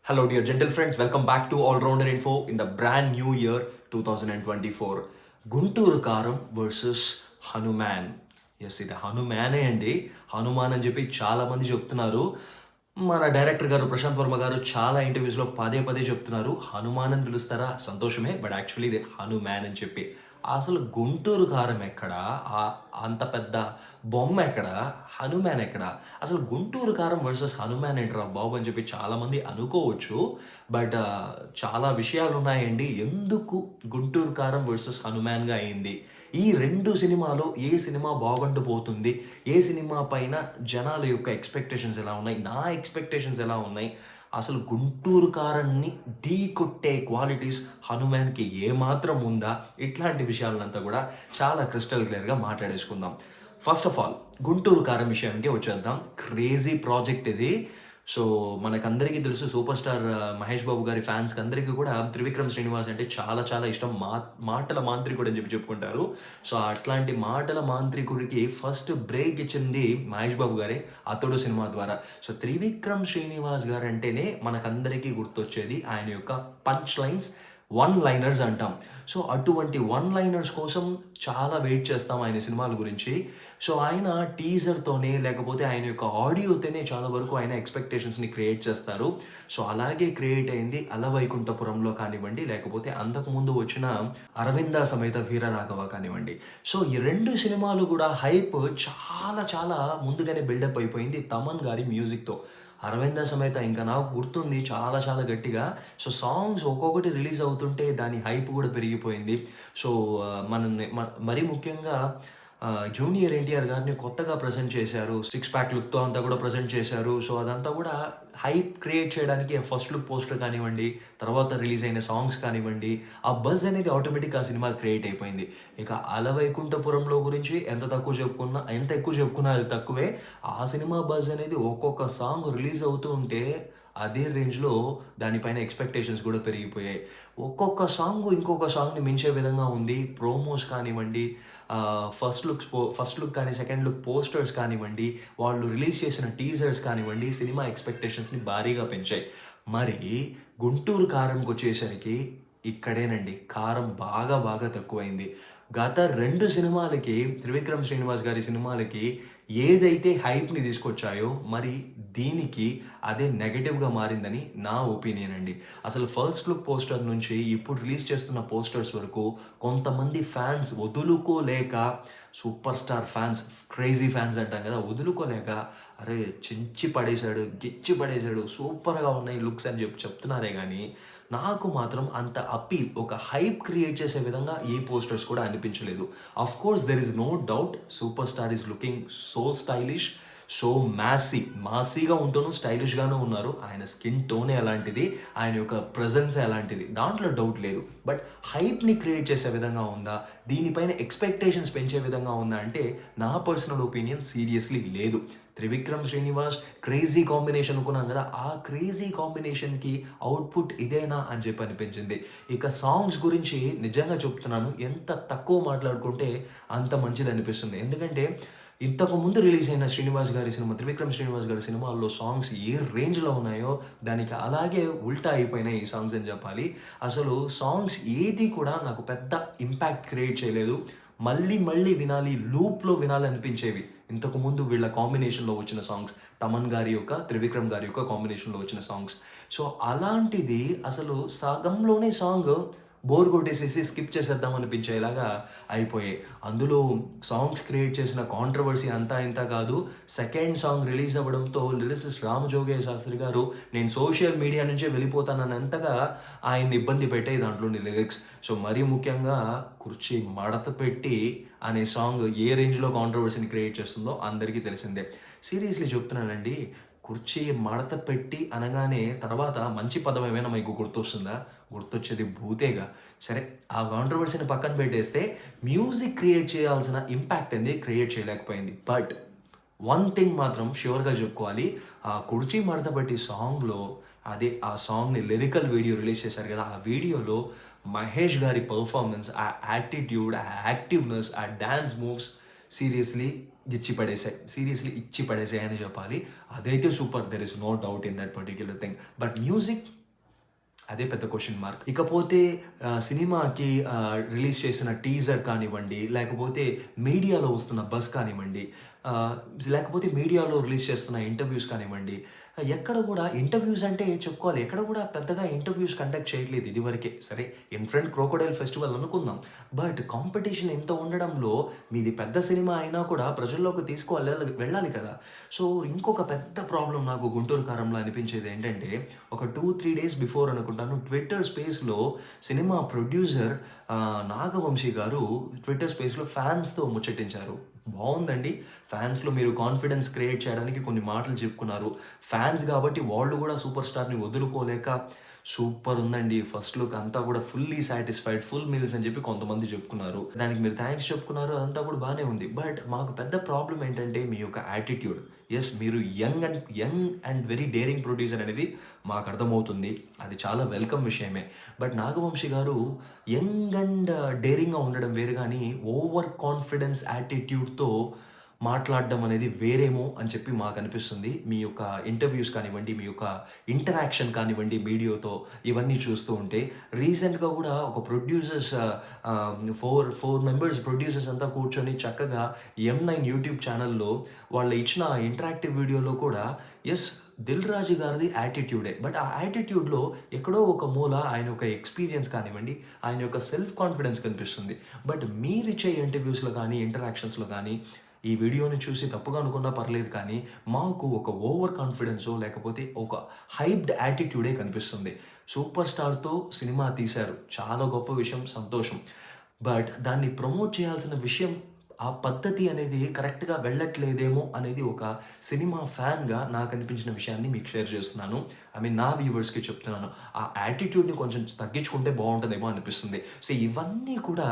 Hello, dear gentle friends. Welcome back to All Rounder Info in the brand new year 2024. Guntur కారం versus Hanuman. Yes, ఇది హనుమానే అండి. హనుమాన్ అని చెప్పి చాలామంది చెప్తున్నారు. మన డైరెక్టర్ గారు ప్రశాంత్ వర్మ గారు చాలా ఇంటర్వ్యూస్లో పదే పదే చెప్తున్నారు, హనుమాన్ అని పిలుస్తారా సంతోషమే, బట్ యాక్చువల్లీ ఇది హనుమాన్ అని చెప్పి. అసలు గుంటూరు కారం ఎక్కడ, అంత పెద్ద బొమ్మ ఎక్కడ, హనుమాన్ ఎక్కడ? అసలు గుంటూరు కారం వర్సెస్ హనుమాన్ ఏంట్రా బాబు అని చెప్పి చాలామంది అనుకోవచ్చు. బట్ చాలా విషయాలు ఉన్నాయండి ఎందుకు గుంటూరు కారం వర్సెస్ హనుమాన్గా అయింది. ఈ రెండు సినిమాలో ఏ సినిమా బాగుండిపోతుంది, ఏ సినిమా పైన జనాల యొక్క ఎక్స్పెక్టేషన్స్ ఎలా ఉన్నాయి, నా ఎక్స్పెక్టేషన్స్ ఎలా ఉన్నాయి, అసలు గుంటూరు కారాన్ని ఢీ కొట్టే క్వాలిటీస్ హనుమాన్కి ఏమాత్రం ఉందా, ఇట్లాంటి విషయాలంతా కూడా చాలా క్రిస్టల్ క్లియర్గా మాట్లాడేసుకుందాం. ఫస్ట్ ఆఫ్ ఆల్ గుంటూరు కారం విషయానికి వచ్చేద్దాం. క్రేజీ ప్రాజెక్ట్ ఇది. సో మనకందరికీ తెలుసు, సూపర్ స్టార్ మహేష్ బాబు గారి ఫ్యాన్స్కి అందరికీ కూడా త్రివిక్రమ్ శ్రీనివాస్ అంటే చాలా చాలా ఇష్టం. మాటల మాంత్రికుడు అని చెప్పి చెప్పుకుంటారు. సో అట్లాంటి మాటల మాంత్రికుడికి ఫస్ట్ బ్రేక్ ఇచ్చింది మహేష్ బాబు గారే అతడు సినిమా ద్వారా. సో త్రివిక్రమ్ శ్రీనివాస్ గారు అంటేనే మనకందరికీ గుర్తొచ్చేది ఆయన యొక్క పంచ్ లైన్స్, వన్ లైనర్స్ అంటాం. సో అటువంటి వన్ లైనర్స్ కోసం చాలా వెయిట్ చేస్తాం ఆయన సినిమాల గురించి. సో ఆయన టీజర్తోనే లేకపోతే ఆయన యొక్క ఆడియోతోనే చాలా వరకు ఆయన ఎక్స్పెక్టేషన్స్ని క్రియేట్ చేస్తారు. సో అలాగే క్రియేట్ అయింది అలవైకుంఠపురంలో కానివ్వండి, లేకపోతే అంతకుముందు వచ్చిన అరవింద సమేత వీరరాఘవ కానివ్వండి. సో ఈ రెండు సినిమాలు కూడా హైప్ చాలా చాలా ముందుగానే బిల్డప్ అయిపోయింది తమన్ గారి మ్యూజిక్తో. అరవింద సమేత ఇంకా నాకు గుర్తుంది చాలా చాలా గట్టిగా. సో సాంగ్స్ ఒక్కొక్కటి రిలీజ్ అవుతుంటే దాని హైప్ కూడా పెరిగిపోయింది. సో మరీ ముఖ్యంగా జూనియర్ ఎన్టీఆర్ గారిని కొత్తగా ప్రజెంట్ చేశారు, సిక్స్ ప్యాక్ లుక్తో అంతా కూడా ప్రజెంట్ చేశారు. సో అదంతా కూడా హైప్ క్రియేట్ చేయడానికి ఫస్ట్ లుక్ పోస్టర్ కానివ్వండి, తర్వాత రిలీజ్ అయిన సాంగ్స్ కానివ్వండి, ఆ బజ్ అనేది ఆటోమేటిక్గా ఆ సినిమా క్రియేట్ అయిపోయింది. ఇక అలవైకుంఠపురంలో గురించి ఎంత ఎక్కువ చెప్పుకున్నా అది తక్కువే. ఆ సినిమా బజ్ అనేది ఒక్కొక్క సాంగ్ రిలీజ్ అవుతూ ఉంటే అదే రేంజ్లో దానిపైన ఎక్స్పెక్టేషన్స్ కూడా పెరిగిపోయాయి. ఒక్కొక్క సాంగ్ ఇంకొక సాంగ్ని మించే విధంగా ఉంది. ప్రోమోస్ కానివ్వండి, ఫస్ట్ లుక్ కానీ సెకండ్ లుక్ పోస్టర్స్ కానివ్వండి, వాళ్ళు రిలీజ్ చేసిన టీజర్స్ కానివ్వండి, సినిమా ఎక్స్పెక్టేషన్స్ని భారీగా పెంచాయి. మరి గుంటూరు కారంకి వచ్చేసరికి ఇక్కడేనండి కారం బాగా బాగా తక్కువైంది. గత 2 సినిమాలకి, త్రివిక్రమ్ శ్రీనివాస్ గారి సినిమాలకి ఏదైతే హైప్ని తీసుకొచ్చాయో మరి దీనికి అదే నెగటివ్గా మారిందని నా ఒపీనియన్ అండి. అసలు ఫస్ట్ లుక్ పోస్టర్ నుంచి ఇప్పుడు రిలీజ్ చేస్తున్న పోస్టర్స్ వరకు కొంతమంది ఫ్యాన్స్ వదులుకోలేక, super star fans, crazy fans అంటాం కదా, వదులుకోలేక అరే చించి పడేశాడు, గిచ్చి పడేశాడు, సూపర్గా ఉన్నాయి లుక్స్ అని చెప్తున్నారే కానీ నాకు మాత్రం అంత అపీల్, ఒక హైప్ క్రియేట్ చేసే విధంగా ఏ పోస్టర్స్ కూడా అనిపించలేదు. Of course there is no doubt super star is looking so stylish, so మాసీగా ఉంటూను స్టైలిష్గానే ఉన్నారు. ఆయన స్కిన్ టోనే అలాంటిది, ఆయన యొక్క ప్రజెన్సే అలాంటిది, దాంట్లో డౌట్ లేదు. బట్ హైప్ని క్రియేట్ చేసే విధంగా ఉందా, దీనిపైన ఎక్స్పెక్టేషన్స్ పెంచే విధంగా ఉందా అంటే నా పర్సనల్ ఒపీనియన్ సీరియస్లీ లేదు. త్రివిక్రమ్ శ్రీనివాస్ క్రేజీ కాంబినేషన్ అనుకున్నాం కదా, ఆ క్రేజీ కాంబినేషన్కి అవుట్పుట్ ఇదేనా అని చెప్పి అనిపించింది. ఇక సాంగ్స్ గురించి నిజంగా చెప్తున్నాను, ఎంత తక్కువ మాట్లాడుకుంటే అంత మంచిది అనిపిస్తుంది. ఎందుకంటే ఇంతకు ముందు రిలీజ్ అయిన త్రివిక్రమ్ శ్రీనివాస్ గారి సినిమాల్లో సాంగ్స్ ఏ రేంజ్లో ఉన్నాయో దానికి అలాగే ఉల్టా అయిపోయినాయి ఈ సాంగ్స్ అని చెప్పాలి. అసలు సాంగ్స్ ఏది కూడా నాకు పెద్ద ఇంపాక్ట్ క్రియేట్ చేయలేదు. మళ్ళీ మళ్ళీ వినాలి, లూప్లో వినాలి అనిపించేవి ఇంతకుముందు వీళ్ళ కాంబినేషన్లో వచ్చిన సాంగ్స్, తమన్ గారి యొక్క, త్రివిక్రమ్ గారి యొక్క కాంబినేషన్లో వచ్చిన సాంగ్స్. సో అలాంటిది అసలు సగంలోనే సాంగ్ బోర్ కొట్టేసేసి స్కిప్ చేసేద్దాం అనిపించేలాగా అయిపోయాయి. అందులో సాంగ్స్ క్రియేట్ చేసిన కాంట్రవర్సీ అంతా ఇంత కాదు. సెకండ్ సాంగ్ రిలీజ్ అవ్వడంతో లిరిసిస్ట్ రామజోగయ్య శాస్త్రి గారు నేను సోషల్ మీడియా నుంచే వెళ్ళిపోతానన్నంతగా ఆయన్ని ఇబ్బంది పెట్టాయి దాంట్లోని లిరిక్స్. సో మరీ ముఖ్యంగా కుర్చీ మడత పెట్టి అనే సాంగ్ ఏ రేంజ్లో కాంట్రవర్సీని క్రియేట్ చేస్తుందో అందరికీ తెలిసిందే. సీరియస్లీ చెప్తున్నానండి, కుర్చీ మడత పెట్టి అనగానే తర్వాత మంచి పదం ఏమైనా మీకు గుర్తొస్తుందా? గుర్తొచ్చేది భూతేగా. సరే, ఆ కాంట్రవర్సీని పక్కన పెట్టేస్తే మ్యూజిక్ క్రియేట్ చేయాల్సిన ఇంపాక్ట్ అనేది క్రియేట్ చేయలేకపోయింది. బట్ వన్ థింగ్ మాత్రం ష్యూర్గా చెప్పుకోవాలి, ఆ కుర్చీ మడత పెట్టి సాంగ్లో, అదే ఆ సాంగ్ని లిరికల్ వీడియో రిలీజ్ చేశారు కదా, ఆ వీడియోలో మహేష్ గారి పర్ఫార్మెన్స్, ఆ యాటిట్యూడ్, ఆ యాక్టివ్నెస్, ఆ డ్యాన్స్ మూవ్స్ సీరియస్లీ ఇచ్చి పడేసాయి అని చెప్పాలి. అదైతే super, there is no doubt in that particular thing. But music అదే పెద్ద క్వెషన్ మార్క్. ఇకపోతే సినిమాకి రిలీజ్ చేసిన టీజర్ కానివ్వండి, లేకపోతే మీడియాలో వస్తున్న బజ్ కానివ్వండి, ఆహ్, లేకపోతే మీడియాలో రిలీజ్ చేస్తున్న ఇంటర్వ్యూస్ కానివ్వండి, ఎక్కడ కూడా ఇంటర్వ్యూస్ అంటే చెప్పుకోవాలి. ఎక్కడ కూడా పెద్దగా ఇంటర్వ్యూస్ కండక్ట్ చేయట్లేదు ఇదివరకే. సరే ఇన్‌ఫ్రంట్ క్రోకోడైల్ ఫెస్టివల్ అనుకుందాం. బట్ కాంపిటీషన్ ఇంత ఉండడంలో మీది పెద్ద సినిమా అయినా కూడా ప్రజల్లోకి వెళ్ళాలి కదా! సో ఇంకొక పెద్ద ప్రాబ్లమ్ నాకు 'గుంటూరు కారంలో' అనిపించేది ఏంటంటే ఒక 2, 3 డేస్ బిఫోర్ అనుకుంటాను ట్విట్టర్ స్పేస్‌లో సినిమా ప్రొడ్యూసర్ నాగవంశీ గారు ట్విట్టర్ స్పేస్‌లో ఫ్యాన్స్‌తో ముచ్చటించారు. బావుందండి. ఫ్యాన్స్‌లో మీరు కాన్ఫిడెన్స్ క్రియేట్ చేయడానికి కొన్ని మాటలు చెప్పుకున్నారు. ఫ్యాన్స్ గాబట్టి వాళ్ళు గూడా సూపర్ స్టార్‌ని వదులుకోలేక సూపర్ ఉందండి. ఫస్ట్ లుక్ అంతా కూడా ఫుల్లీ సాటిస్ఫైడ్, ఫుల్ మీల్స్ అని చెప్పి కొంతమంది చెప్పుకున్నారు. దానికి మీరు థాంక్స్ చెప్పుకున్నారు. అదంతా కూడా బానే ఉంది. బట్ మాకు పెద్ద ప్రాబ్లమ్ ఏంటంటే మీ యొక్క యాటిట్యూడ్. యెస్ మీరు young and very daring producer అనేది మాకు అర్థమవుతుంది. అది చాలా వెల్కమ్ విషయమే. బట్ నాగవంశి గారు యంగ్ అండ్ డేరింగ్‌గా ఉండడం వేరు గానీ ఓవర్ కాన్ఫిడెన్స్ యాటిట్యూడ్‌తో మాట్లాడడం అనేది వేరేమో అని చెప్పి మాకనిపిస్తుంది. మీ యొక్క ఇంటర్వ్యూస్ కానివ్వండి, మీ యొక్క ఇంటరాక్షన్ కానివ్వండి మీడియాతో ఇవన్నీ చూస్తూ ఉంటే. రీసెంట్‌గా గూడా ఒక ప్రొడ్యూసర్స్ 4 మెంబర్స్ ప్రొడ్యూసర్స్ అంతా కూర్చొని చక్కగా ఎం9 యూట్యూబ్ ఛానెల్‌లో వాళ్ళు ఇచ్చిన ఇంటరాక్టివ్ వీడియోలో కూడా యెస్ 'దిల్ రాజు' గారిది యాటిట్యూడే. బట్ ఆ యాటిట్యూడ్‌లో ఎక్కడో ఒక మూల ఆయన యొక్క ఎక్స్‌పీరియన్స్ కానివ్వండి, ఆయన యొక్క సెల్ఫ్ కాన్ఫిడెన్స్ కనిపిస్తుంది. బట్ మీరిచ్చే ఇంటర్వ్యూస్‌లో గానీ, ఇంటరాక్షన్స్‌లో గానీ ఈ వీడియోని చూసి తప్పుగా అనుకున్నా పర్లేదు కానీ, మాకు ఒక ఓవర్ కాన్ఫిడెన్సో లేకపోతే ఒక హైప్డ్ యాటిట్యూడే కనిపిస్తుంది. సూపర్ స్టార్‌తో సినిమా తీశారు. చాలా గొప్ప విషయం, సంతోషం. బట్ దాన్ని ప్రమోట్ చేయాల్సిన విషయం ఆ పద్ధతి అనేది కరెక్ట్‌గా వెళ్ళట్లేదేమో అనేది ఒక సినిమా ఫ్యాన్‌గా నాకనిపించిన విషయాన్ని మీకు షేర్ చేస్తున్నాను. ఐ మీన్ నా వ్యూవర్స్‌కి చెప్తున్నాను. ఆ యాటిట్యూడ్‌ని కొంచెం తగ్గించుకుంటే బావుంటదేమో అనిపిస్తుంది. సో ఇవన్నీ కూడా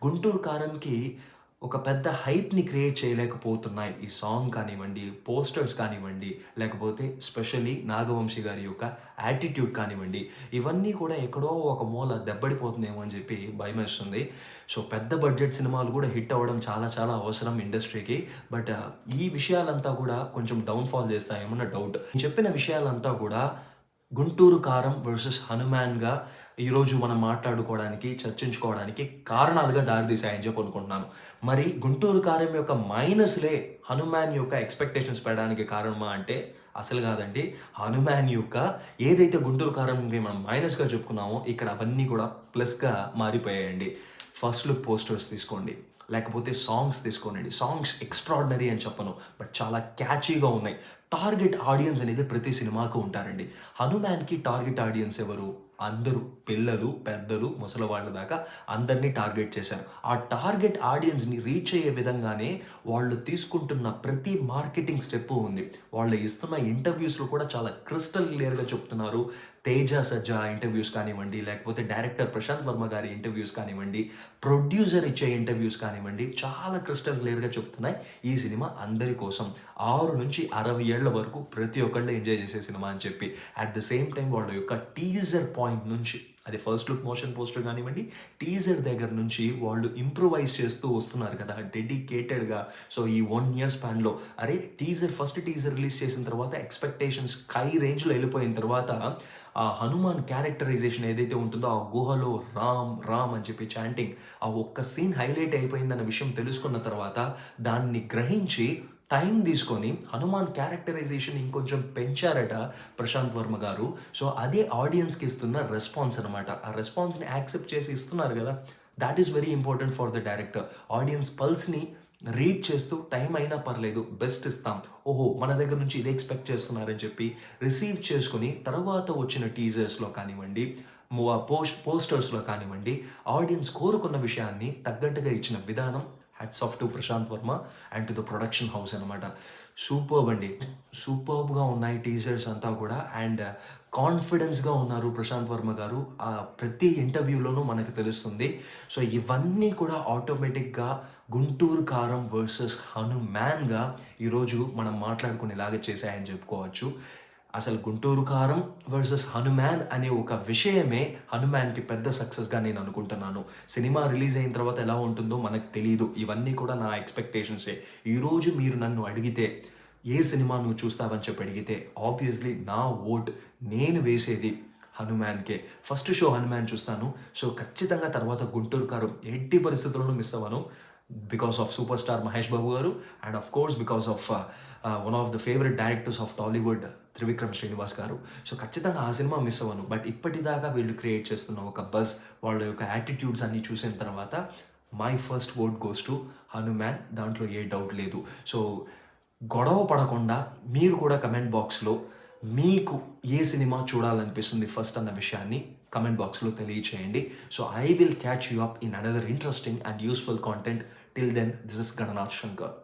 'గుంటూరు కారం'కి ఒక పెద్ద హైప్‌ని క్రియేట్ చేయలేకపోతున్నాయి. ఈ సాంగ్ కానివ్వండి, పోస్టర్స్ కానివ్వండి, లేకపోతే స్పెషల్లీ నాగవంశి గారి యొక్క యాటిట్యూడ్ కానివ్వండి, ఇవన్నీ కూడా ఎక్కడో ఒక మూల దెబ్బడిపోతుందేమో అని చెప్పి భయమేస్తుంది. సో పెద్ద బడ్జెట్ సినిమాలు కూడా హిట్ అవ్వడం చాలా చాలా అవసరం ఇండస్ట్రీకి. బట్ ఈ విషయాలంతా కూడా కొంచెం డౌన్‌ఫాల్ చేస్తాయేమో నా డౌట్. నేను చెప్పిన విషయాలంతా కూడా 'గుంటూరు కారం' వర్సెస్ 'హనుమాన్‌గా' ఈరోజు మనం మాట్లాడుకోవడానికి, చర్చించుకోవడానికి కారణాలుగా దారితీశాయని చెప్పి అనుకుంటున్నాను. మరి 'గుంటూరు కారం' యొక్క మైనస్‌లే 'హనుమాన్' యొక్క ఎక్స్‌పెక్టేషన్స్ పెరగడానికి కారణమా అంటే అసలు కాదండి. 'హనుమాన్' యొక్క ఏదైతే 'గుంటూరు కారం'కి మనం మైనస్‌గా చెప్పుకున్నామో ఇక్కడ అవన్నీ కూడా ప్లస్‌గా మారిపోయాయండి. ఫస్ట్ లుక్ పోస్టర్స్ తీసుకోండి. లేకపోతే సాంగ్స్ తీసుకోనండి. సాంగ్స్ ఎక్స్ట్రార్డినరీ అని చెప్పను. బట్ చాలా క్యాచీగా ఉన్నాయి. టార్గెట్ ఆడియన్స్ అనేది ప్రతి సినిమాకు ఉంటారండి. 'హనుమాన్‌కి' టార్గెట్ ఆడియన్స్ ఎవరు? అందరూ పిల్లలు, పెద్దలు, ముసలివాళ్ళ దాకా అందరిని టార్గెట్ చేశారు. ఆ టార్గెట్ ఆడియన్స్‌ని రీచ్ అయ్యే విధంగానే వాళ్ళు తీసుకుంటున్న ప్రతి మార్కెటింగ్ స్టెప్పు ఉంది. వాళ్ళు ఇస్తున్న ఇంటర్వ్యూస్‌లో కూడా చాలా క్రిస్టల్ క్లియర్‌గా చెప్తున్నారు. 'తేజ సజ్జా' ఇంటర్వ్యూస్ కానివ్వండి, లేకపోతే డైరెక్టర్ ప్రశాంత్ వర్మ గారి ఇంటర్వ్యూస్ కానివ్వండి, ప్రొడ్యూసర్ ఇచ్చే ఇంటర్వ్యూస్ కానివ్వండి, చాలా క్రిస్టల్ క్లియర్‌గా చెప్తున్నాయి. ఈ సినిమా అందరి కోసం 6-60 ఏళ్ల వరకు ప్రతి ఒక్కళ్ళు ఎంజాయ్ చేసే సినిమా అని చెప్పి. అట్ ద సేమ్ టైమ్ వాళ్ళ యొక్క టీజర్ పాయింట్ నుంచి అది ఫస్ట్ లుక్ మోషన్ పోస్టర్ కానివ్వండి, టీజర్ దగ్గర నుంచి వాళ్ళు ఇంప్రూవైజ్ చేస్తూ వస్తున్నారు కదా డెడికేటెడ్‌గా. సో ఈ 1 ఇయర్ స్పాన్‌లో అరే ఫస్ట్ టీజర్ రిలీజ్ చేసిన తర్వాత ఎక్స్‌పెక్టేషన్స్ స్కై రేంజ్‌లో వెళ్ళిపోయిన తర్వాత ఆ హనుమాన్ క్యారెక్టరైజేషన్ ఏదైతే ఉంటుందో ఆ గుహలో రామ్ రామ్ అని చెప్పి చాంటింగ్ ఆ ఒక్క సీన్ హైలైట్ అయిపోయిందన్న విషయం తెలుసుకున్న తర్వాత దాన్ని గ్రహించి టైం తీసుకొని హనుమాన్ క్యారెక్టరైజేషన్ ఇంకొంచెం పెంచారట ప్రశాంత్ వర్మ గారు. సో అదే ఆడియన్స్‌కి ఇస్తున్న రెస్పాన్స్ అనమాట. ఆ రెస్పాన్స్‌ని యాక్సెప్ట్ చేసి ఇస్తున్నారు కదా! That is very important for the director. Audience పల్స్‌ని రీడ్ చేస్తూ టైం అయినా పర్లేదు బెస్ట్ ఇస్తాం. ఓహో! మన దగ్గర నుంచి ఇదే ఎక్స్‌పెక్ట్ చేస్తున్నారని చెప్పి రిసీవ్ చేసుకొని తర్వాత వచ్చిన టీజర్స్‌లో కానివ్వండి, పోస్టర్స్‌లో కానివ్వండి, ఆడియన్స్ కోరుకున్న విషయాన్ని తగ్గట్టుగా ఇచ్చిన విధానం hats off to Prashanth Varma and to the production house అనమాట. సూపర్బ్ అండి. సూపర్బ్‌గా ఉన్నాయి టీజర్స్ అంతా కూడా అండ్ కాన్ఫిడెన్స్‌గా ఉన్నారు ప్రశాంత్ వర్మ గారు. ప్రతి ఇంటర్వ్యూలోనూ మనకు తెలుస్తుంది. సో ఇవన్నీ కూడా ఆటోమేటిక్‌గా 'గుంటూరు కారం' వర్సెస్ 'హనుమాన్‌గా' ఈరోజు మనం మాట్లాడుకునేలాగా చేశాయని చెప్పుకోవచ్చు. అసలు 'గుంటూరు కారం' వర్సెస్ 'హనుమాన్' అనే ఒక విషయమే 'హనుమాన్‌కి' పెద్ద సక్సెస్‌గా నేను అనుకుంటున్నాను. సినిమా రిలీజ్ అయిన తర్వాత ఎలా ఉంటుందో మనకు తెలీదు. ఇవన్నీ కూడా నా ఎక్స్‌పెక్టేషన్సే. ఈరోజు మీరు నన్ను అడిగితే, ఏ సినిమా నువ్వు చూస్తావని చెప్పి అడిగితే, ఆబ్వియస్‌లీ నా ఓట్ నేను వేసేది హనుమాన్కే. ఫస్ట్ షో హనుమాన్ చూస్తాను. సో ఖచ్చితంగా తర్వాత గుంటూరు కారం ఎట్టి పరిస్థితుల్లోనూ మిస్ అవ్వను. Because of super star Mahesh Babu గారు and of course because of one of the favourite directors of Tollywood Trivikram Srinivas గారు. సో ఖచ్చితంగా ఆ సినిమా మిస్ అవ్వను. బట్ ఇప్పటిదాకా వీళ్ళు క్రియేట్ చేస్తున్న ఒక బజ్, వాళ్ళ యొక్క యాటిట్యూడ్స్ అన్నీ చూసిన తర్వాత my first vote goes to Hanuman. దాంట్లో ఏ డౌట్ లేదు. సో గొడవ పడకుండా మీరు కూడా కమెంట్ బాక్స్లో మీకు ఏ సినిమా చూడాలనిపిస్తుంది ఫస్ట్ అన్న విషయాన్ని కమెంట్ బాక్స్లో తెలియచేయండి. So I will catch you up in another interesting and useful content. Till then, this is Gananath Shankar.